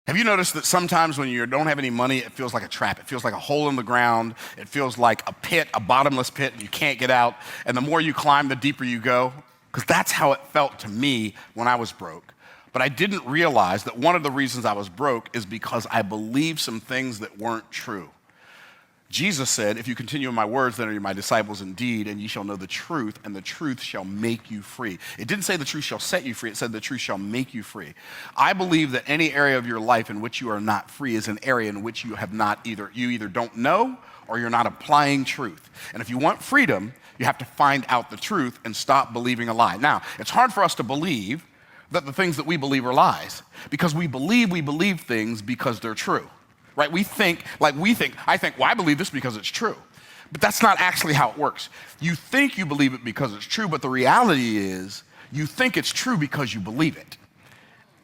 Have you noticed that sometimes when you don't have any money, it feels like a trap? It feels like a hole in the ground. It feels like a pit, a bottomless pit, and you can't get out. And the more you climb, the deeper you go. Because that's how it felt to me when I was broke. But I didn't realize that one of the reasons I was broke is because I believed some things that weren't true. Jesus said, if you continue in my words, then are you my disciples indeed, and ye shall know the truth, and the truth shall make you free. It didn't say the truth shall set you free, it said the truth shall make you free. I believe that any area of your life in which you are not free is an area in which you have not you either don't know or you're not applying truth. And if you want freedom, you have to find out the truth and stop believing a lie. Now, it's hard for us to believe that the things that we believe are lies, because we believe things because they're true. Right? I think, well, I believe this because it's true. But that's not actually how it works. You think you believe it because it's true, but the reality is you think it's true because you believe it.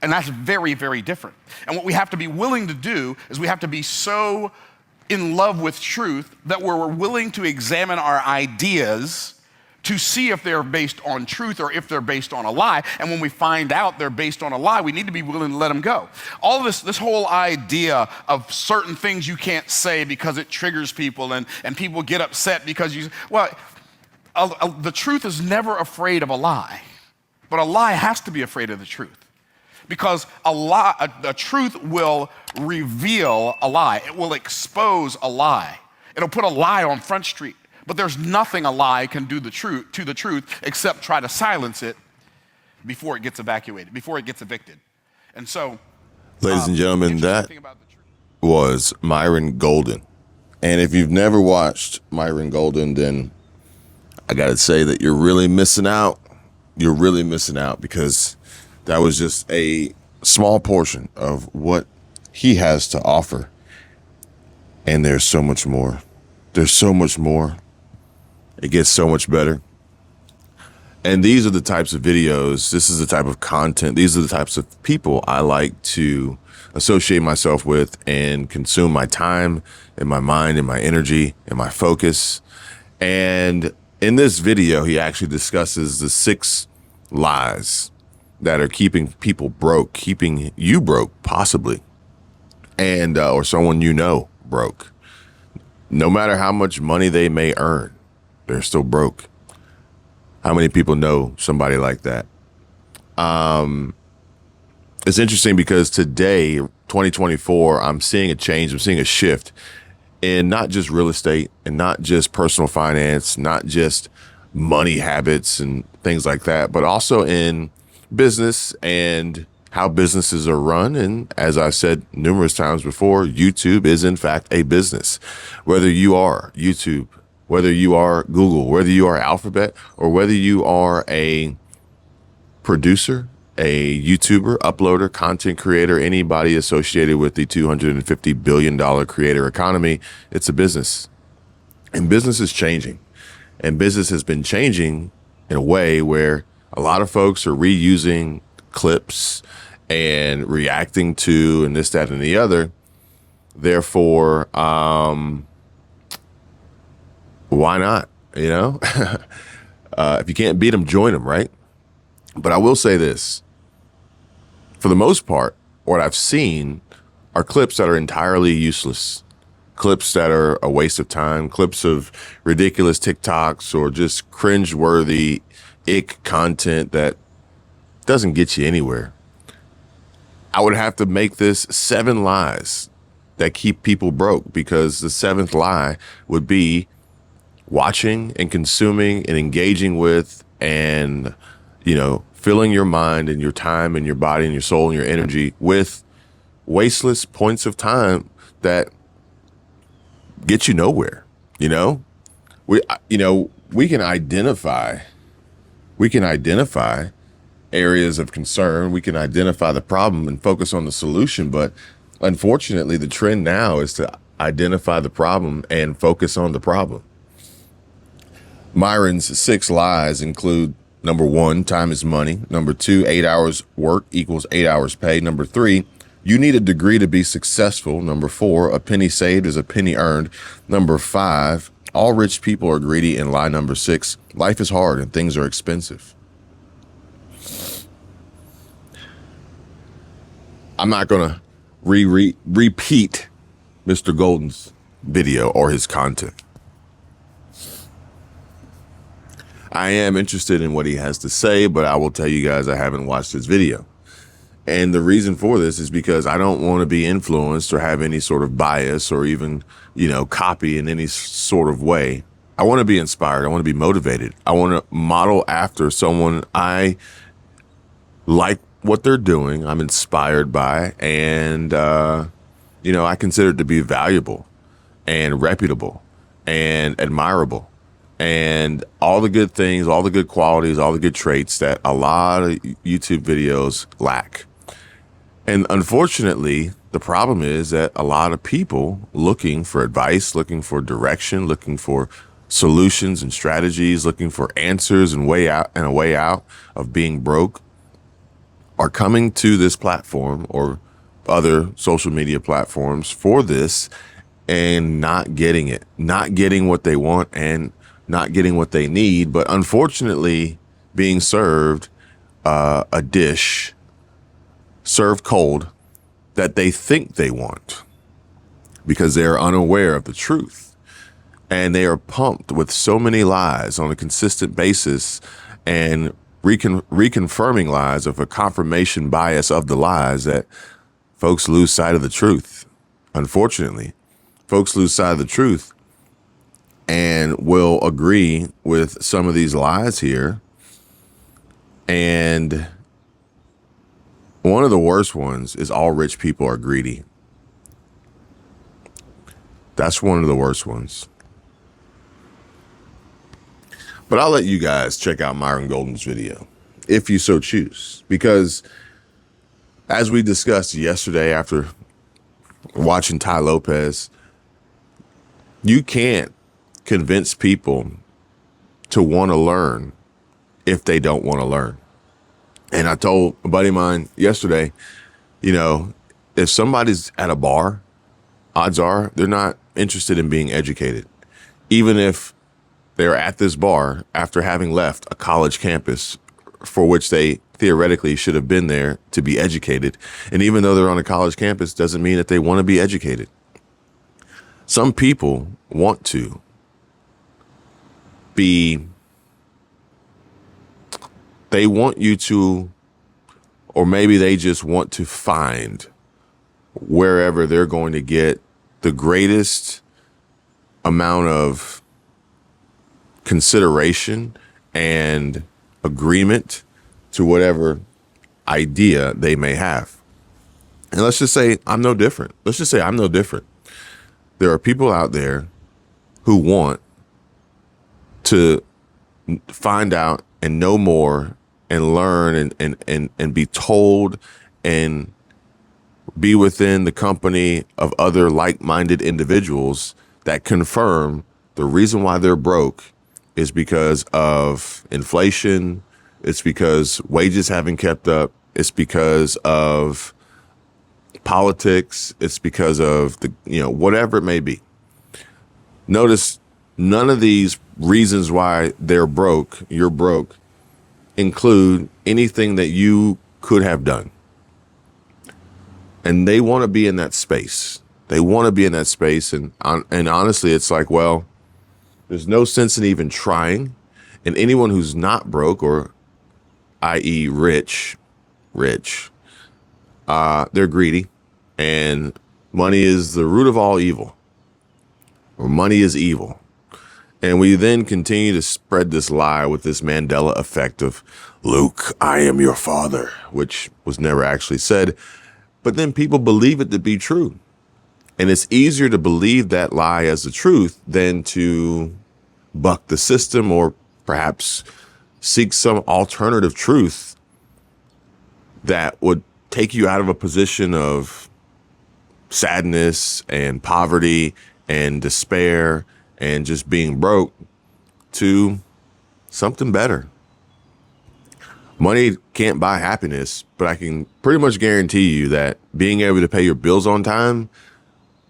And that's very, very different. And what we have to be willing to do is we have to be so in love with truth that we're willing to examine our ideas to see if they're based on truth or if they're based on a lie. And when we find out they're based on a lie, we need to be willing to let them go. All of this whole idea of certain things you can't say because it triggers people and people get upset because the truth is never afraid of a lie, but a lie has to be afraid of the truth. Because the truth will reveal a lie. It will expose a lie. It'll put a lie on Front Street. But there's nothing a lie can do to the truth except try to silence it before it gets evacuated, before it gets evicted. And so, ladies and gentlemen, that was Myron Golden. And if you've never watched Myron Golden, then I got to say that you're really missing out. You're really missing out, because that was just a small portion of what he has to offer. And there's so much more. There's so much more. It gets so much better. And these are the types of videos, this is the type of content, these are the types of people I like to associate myself with and consume my time and my mind and my energy and my focus. And in this video, he actually discusses the 6 lies that are keeping people broke, keeping you broke, possibly, and or someone you know broke. No matter how much money they may earn, they're still broke. How many people know somebody like that? It's interesting because today, 2024, I'm seeing a change. I'm seeing a shift in not just real estate and not just personal finance, not just money habits and things like that, but also in business and how businesses are run. And as I've said numerous times before, YouTube is in fact a business. Whether you are YouTube, whether you are Google, whether you are Alphabet, or whether you are a producer, a YouTuber, uploader, content creator, anybody associated with the $250 billion creator economy, it's a business. And business is changing. And business has been changing in a way where a lot of folks are reusing clips and reacting to and this, that, and the other. Therefore, why not? You know, if you can't beat them, join them, right? But I will say this, for the most part, what I've seen are clips that are entirely useless, clips that are a waste of time, clips of ridiculous TikToks or just cringe-worthy ick content that doesn't get you anywhere. I would have to make this 7 lies that keep people broke, because the 7th lie would be watching and consuming and engaging with and, filling your mind and your time and your body and your soul and your energy with wasteless points of time that get you nowhere. We can identify areas of concern. We can identify the problem and focus on the solution. But unfortunately, the trend now is to identify the problem and focus on the problem. Myron's 6 lies include: number 1, time is money. Number 2, 8 hours work equals 8 hours pay. Number 3, you need a degree to be successful. Number 4, a penny saved is a penny earned. Number 5, all rich people are greedy. And lie number 6, life is hard and things are expensive. I'm not gonna repeat Mr. Golden's video or his content. I am interested in what he has to say, but I will tell you guys I haven't watched his video. And the reason for this is because I don't want to be influenced or have any sort of bias or even, copy in any sort of way. I want to be inspired. I want to be motivated. I want to model after someone I like what they're doing, I'm inspired by, and, I consider it to be valuable and reputable and admirable. And all the good things, all the good qualities, all the good traits that a lot of YouTube videos lack. And unfortunately, the problem is that a lot of people looking for advice, looking for direction, looking for solutions and strategies, looking for answers and a way out of being broke are coming to this platform or other social media platforms for this and not getting it, not getting what they want and not getting what they need, but unfortunately being served a dish served cold that they think they want because they are unaware of the truth. And they are pumped with so many lies on a consistent basis and reconfirming lies of a confirmation bias of the lies that folks lose sight of the truth. Unfortunately, folks lose sight of the truth and will agree with some of these lies here. And one of the worst ones is all rich people are greedy. That's one of the worst ones. But I'll let you guys check out Myron Golden's video if you so choose, because as we discussed yesterday after watching Ty Lopez, you can't convince people to want to learn if they don't want to learn. And I told a buddy of mine yesterday, if somebody's at a bar, odds are they're not interested in being educated. Even if they're at this bar after having left a college campus for which they theoretically should have been there to be educated. And even though they're on a college campus, doesn't mean that they want to be educated. Some people want to they want you to, or maybe they just want to find wherever they're going to get the greatest amount of consideration and agreement to whatever idea they may have. And let's just say I'm no different. There are people out there who want to find out and know more and learn and be told and be within the company of other like-minded individuals that confirm the reason why they're broke is because of inflation. It's because wages haven't kept up. It's because of politics. It's because of whatever it may be. Notice none of these reasons why you're broke, include anything that you could have done. And they want to be in that space. And honestly, it's like, well, there's no sense in even trying. And anyone who's not broke, or i.e. rich, they're greedy. And money is the root of all evil. Or money is evil. And we then continue to spread this lie with this Mandela effect of, Luke, I am your father, which was never actually said. But then people believe it to be true. And it's easier to believe that lie as the truth than to buck the system or perhaps seek some alternative truth that would take you out of a position of sadness and poverty and despair and just being broke to something better. Money can't buy happiness, but I can pretty much guarantee you that being able to pay your bills on time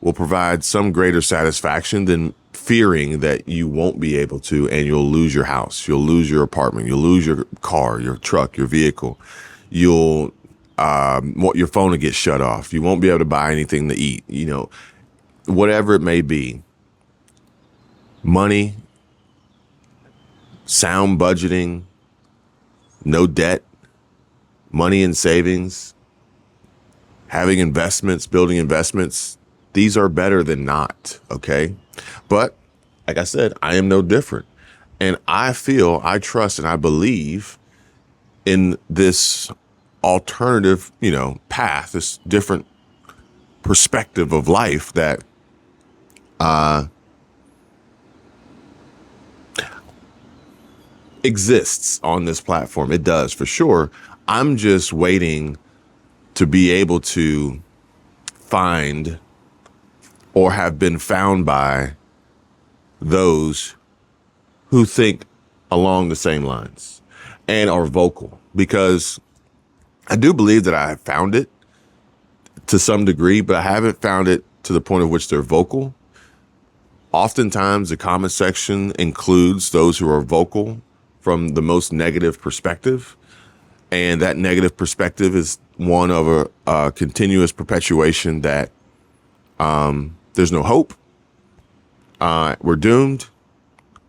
will provide some greater satisfaction than fearing that you won't be able to, and you'll lose your house, you'll lose your apartment, you'll lose your car, your truck, your vehicle. You'll Your phone will get shut off. You won't be able to buy anything to eat, whatever it may be. Money, sound budgeting, no debt, money and savings, having investments, building investments. These are better than not, okay? But like I said, I am no different. And I feel, I trust, and I believe in this alternative, path, this different perspective of life that exists on this platform. It does, for sure. I'm just waiting to be able to find or have been found by those who think along the same lines and are vocal, because I do believe that I have found it to some degree, but I haven't found it to the point of which they're vocal. Oftentimes the comment section includes those who are vocal from the most negative perspective. And that negative perspective is one of a continuous perpetuation that there's no hope. We're doomed.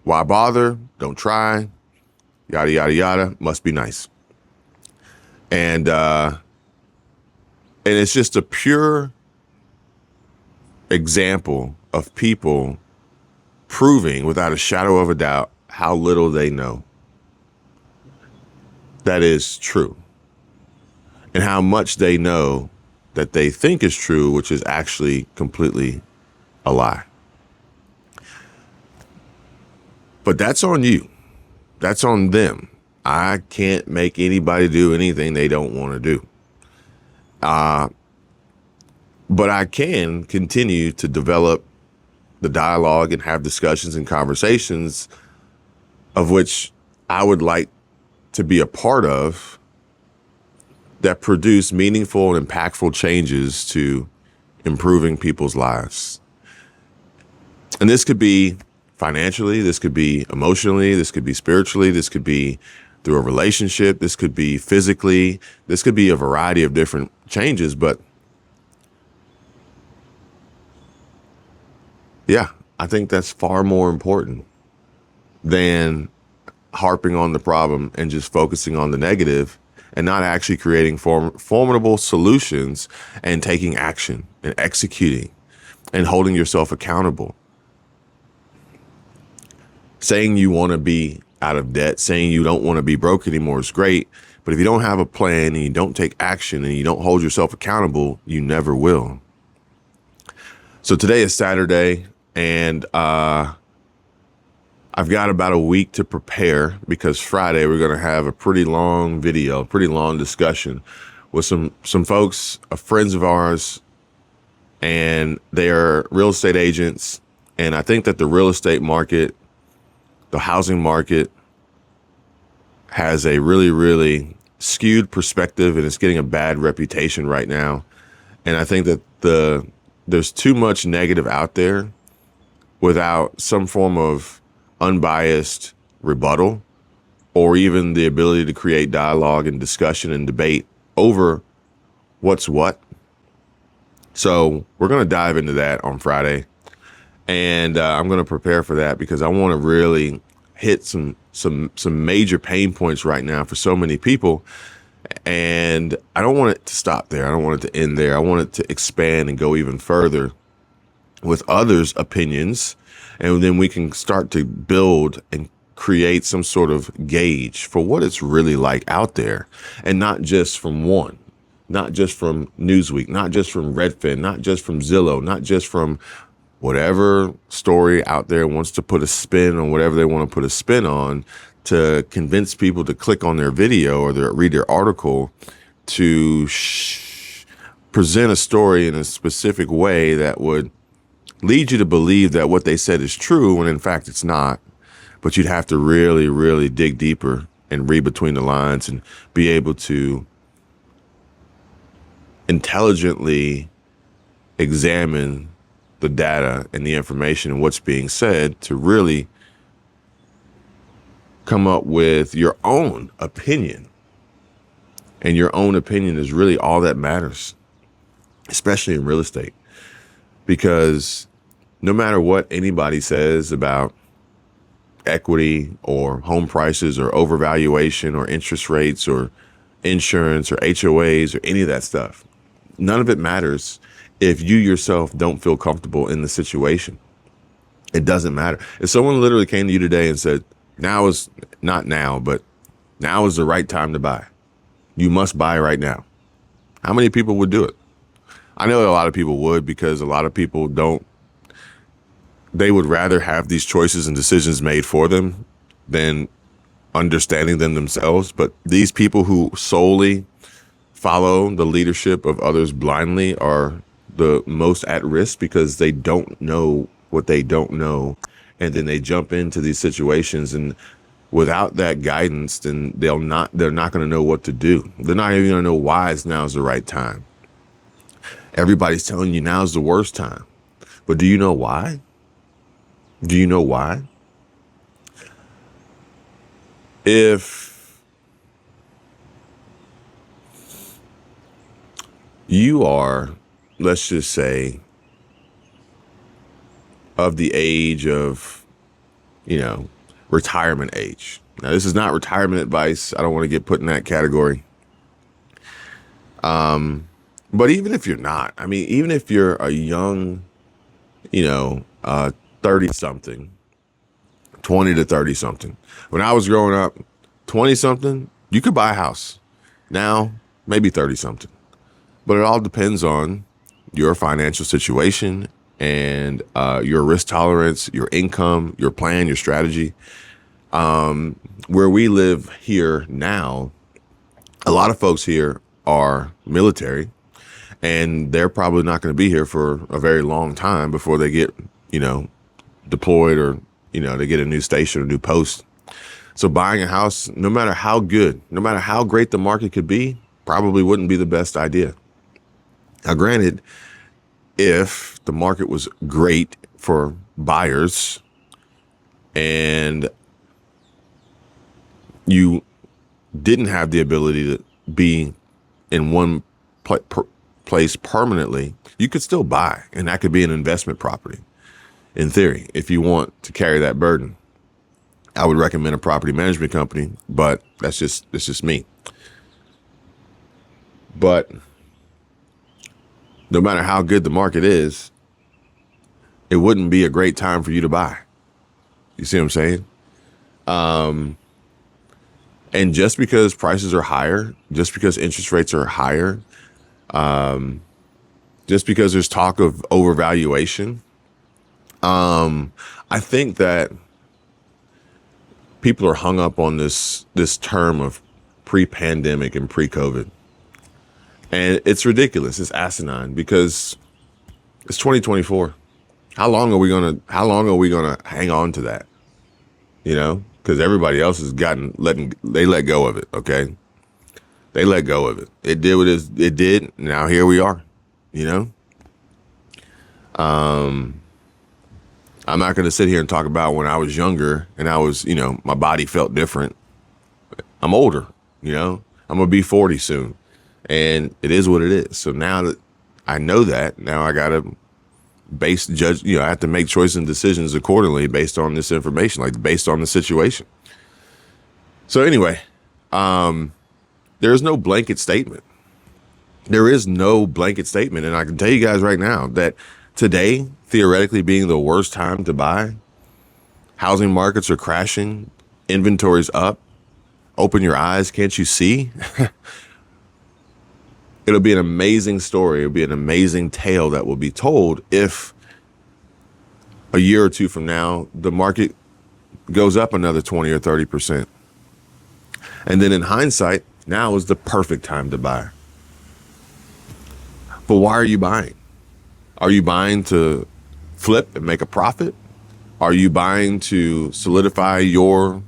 Why bother? Don't try. Yada, yada, yada. Must be nice. And it's just a pure example of people proving without a shadow of a doubt how little they know. That is true. And how much they know that they think is true, which is actually completely a lie. But that's on you. That's on them. I can't make anybody do anything they don't want to do. But I can continue to develop the dialogue and have discussions and conversations of which I would like to be a part of, that produce meaningful and impactful changes to improving people's lives. And this could be financially, this could be emotionally, this could be spiritually, this could be through a relationship, this could be physically, this could be a variety of different changes. But yeah, I think that's far more important than harping on the problem and just focusing on the negative and not actually creating formidable solutions and taking action and executing and holding yourself accountable. Saying you want to be out of debt, saying you don't want to be broke anymore is great. But if you don't have a plan and you don't take action and you don't hold yourself accountable, you never will. So today is Saturday, and I've got about a week to prepare, because Friday we're going to have a pretty long video, pretty long discussion with some folks, friends of ours, and they are real estate agents. And I think that the real estate market, the housing market, has a really, really skewed perspective, and it's getting a bad reputation right now. And I think that there's too much negative out there without some form of unbiased rebuttal, or even the ability to create dialogue and discussion and debate over what's what. So we're going to dive into that on Friday, and I'm going to prepare for that, because I want to really hit some major pain points right now for so many people. And I don't want it to stop there. I don't want it to end there. I want it to expand and go even further with others' opinions. And then we can start to build and create some sort of gauge for what it's really like out there. And not just from one, not just from Newsweek, not just from Redfin, not just from Zillow, not just from whatever story out there wants to put a spin on whatever they want to put a spin on, to convince people to click on their video or read their article, to present a story in a specific way that would lead you to believe that what they said is true, when in fact it's not. But you'd have to really, really dig deeper and read between the lines and be able to intelligently examine the data and the information and what's being said to really come up with your own opinion And your own opinion is really all that matters, especially in real estate, because no matter what anybody says about equity or home prices or overvaluation or interest rates or insurance or HOAs or any of that stuff, none of it matters if you yourself don't feel comfortable in the situation. It doesn't matter. If someone literally came to you today and said, now is not now, but now is the right time to buy. You must buy right now. How many people would do it? I know a lot of people would, because a lot of people don't. They would rather have these choices and decisions made for them than understanding them themselves. But these people who solely follow the leadership of others blindly are the most at risk, because they don't know what they don't know. And then they jump into these situations, and without that guidance, then they're not going to know what to do. They're not even going to know why now's the right time. Everybody's telling you now's the worst time. But do you know why? Do you know why? If you are, let's just say, of the age of, retirement age. Now, this is not retirement advice. I don't want to get put in that category. But even if you're not, even if you're a young, 30 something, 20 to 30 something. When I was growing up, 20 something, you could buy a house. Now, maybe 30 something. But it all depends on your financial situation and your risk tolerance, your income, your plan, your strategy. Where we live here now, a lot of folks here are military, and they're probably not going to be here for a very long time before they get, deployed, or, they get a new station or new post. So buying a house, no matter how good, no matter how great the market could be, probably wouldn't be the best idea. Now, granted, if the market was great for buyers and you didn't have the ability to be in one place permanently, you could still buy, and that could be an investment property. In theory, if you want to carry that burden, I would recommend a property management company, but that's just me. But no matter how good the market is, it wouldn't be a great time for you to buy. You see what I'm saying? And just because prices are higher, just because interest rates are higher, just because there's talk of overvaluation, I think that people are hung up on this term of pre-pandemic and pre-COVID. And it's ridiculous. It's asinine, because it's 2024. How long are we gonna hang on to that? Because everybody else has they let go of it. Okay. They let go of it. It did what it did. Now here we are, I'm not going to sit here and talk about when I was younger and I was, my body felt different. I'm older, I'm going to be 40 soon, and it is what it is. So now that I know that, now I got to I have to make choices and decisions accordingly based on this information, like based on the situation. So anyway, there is no blanket statement. There is no blanket statement. And I can tell you guys right now that today, theoretically being the worst time to buy, housing markets are crashing, inventory's up. Open your eyes, can't you see? It'll be an amazing story. It'll be an amazing tale that will be told if a year or two from now, the market goes up another 20 or 30%. And then in hindsight, now is the perfect time to buy. But why are you buying? Are you buying to flip and make a profit? Are you buying to solidify your,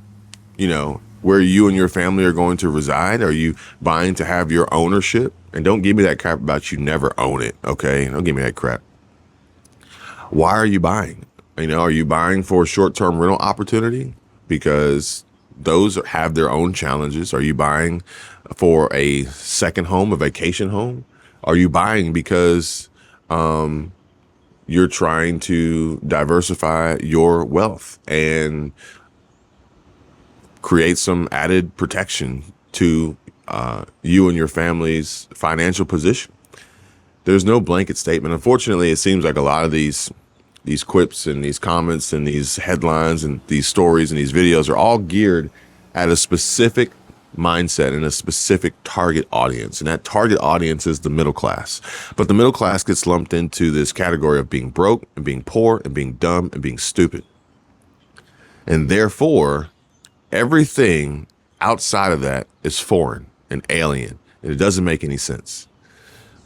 where you and your family are going to reside? Are you buying to have your ownership? And don't give me that crap about you never own it, okay? Don't give me that crap. Why are you buying? Are you buying for a short-term rental opportunity? Because those have their own challenges. Are you buying for a second home, a vacation home? Are you buying because you're trying to diversify your wealth and create some added protection to you and your family's financial position? There's no blanket statement. Unfortunately, it seems like a lot of these quips and these comments and these headlines and these stories and these videos are all geared at a specific mindset and a specific target audience. And that target audience is the middle class. But the middle class gets lumped into this category of being broke and being poor and being dumb and being stupid. And therefore, everything outside of that is foreign and alien, and it doesn't make any sense.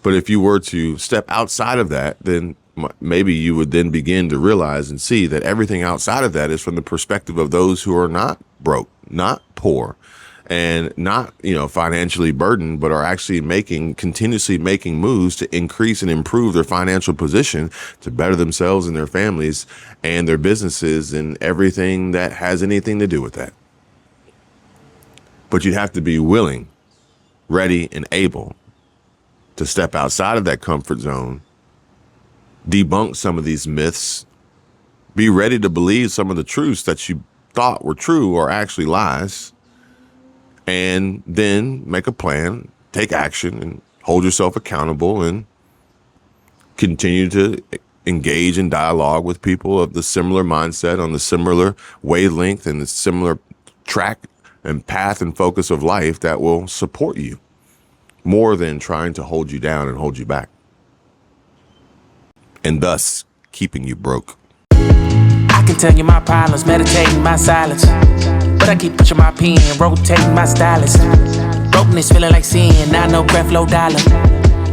But if you were to step outside of that, then maybe you would then begin to realize and see that everything outside of that is from the perspective of those who are not broke, not poor, and not, financially burdened, but are actually continuously making moves to increase and improve their financial position to better themselves and their families and their businesses and everything that has anything to do with that. But you'd have to be willing, ready, and able to step outside of that comfort zone, debunk some of these myths, be ready to believe some of the truths that you thought were true are actually lies, and then make a plan, take action, and hold yourself accountable, and continue to engage in dialogue with people of the similar mindset, on the similar wavelength and the similar track and path and focus of life that will support you more than trying to hold you down and hold you back, and thus keeping you broke. I can tell you my problems, meditating my silence, but I keep pushing my pen, rotating my stylus. Brokenness feeling like sin, now no breath, low dollar.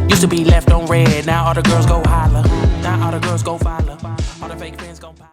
Used to be left on red, now all the girls go holler. Now all the girls go follow, all the fake friends gon' pop.